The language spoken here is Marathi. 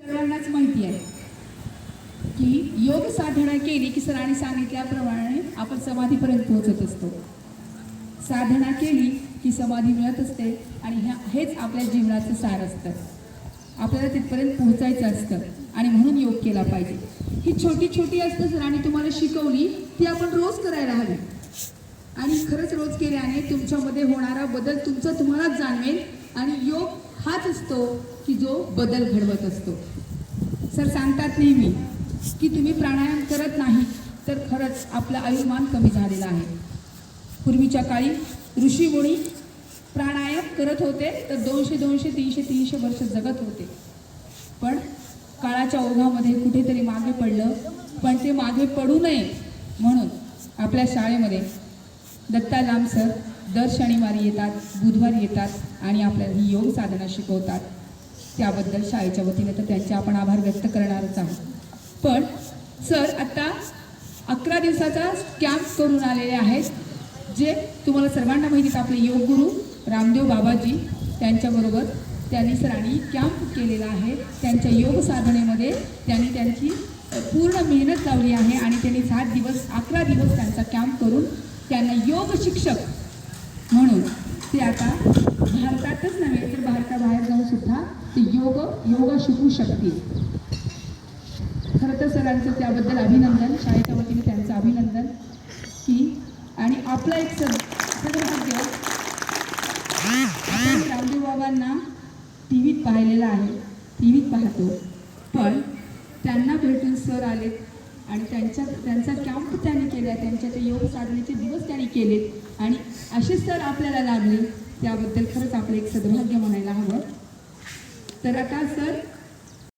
सर्वांनाच माहिती आहे की योग साधना केली की सरांनी सांगितल्याप्रमाणे आपण समाधीपर्यंत पोहोचत असतो. साधना केली की समाधी मिळत असते आणि हेच आपल्या जीवनाचं सार असतं. आपल्याला तिथपर्यंत पोहोचायचं असतं आणि म्हणून योग केला पाहिजे. ही छोटी छोटी असतं सरांनी तुम्हाला शिकवली ती आपण रोज करायला हवी आणि खरंच रोज केल्याने तुमच्यामध्ये होणारा बदल तुम्हालाच जाणवेल आणि योग हाच असतो की जो बदल घडवत असतो. सर सांगतात नेहमी की तुम्ही प्राणायाम करत नाही तर खरंच आपलं आयुर्मान कमी झालेलं आहे. पूर्वीच्या काळी ऋषीमुनी प्राणायाम करत होते तर 200, 300 वर्ष जगत होते. पण काळाच्या ओघामध्ये कुठेतरी मागे पडलं. पण ते मागे पडू नये म्हणून आपल्या शाळेमध्ये दत्ता लांब सर दर शनिवारी येतात, बुधवारी येतात आणि आपल्याला ही योग साधना शिकवतात. त्याबद्दल शाळेच्या वतीने तर त्यांचे आपण आभार व्यक्त करणारच आहोत. पण सर आता 11 दिवसाचा कॅम्प करून आलेले आहेत, जे तुम्हाला सर्वांना माहिती. आपले योग गुरु रामदेव बाबाजी त्यांच्याबरोबर त्यांनी सरांनी कॅम्प केलेला आहे. त्यांच्या योग साधनेमध्ये त्यांनी त्यांची पूर्ण मेहनत लावली आहे आणि त्यांनी 11 दिवस त्यांचा कॅम्प करून त्यांना योग शिक्षक म्हणून ते आता भारतातच नव्हे तर भारताबाहेर जाऊन सुद्धा ते योगा शिकू शकतील. खरं तर सरांचं त्याबद्दल अभिनंदन, शाळेच्या वतीने त्यांचं अभिनंदन की आणि आपलं एक सदभाग्य आपण रामदेव बाबांना टी व्हीत पाहिलेलं आहे, टी व्हीत पाहतो. पण त्यांना भेटून सर आलेत आणि त्यांचा कॅम्प त्यांनी केला, त्यांच्या ते योग साधनेचे दिवस त्यांनी केलेत आणि असे सर आपल्याला लाभले. त्याबद्दल खरंच आपलं एक सद्भाग्य म्हणायला हवं. तर आता सर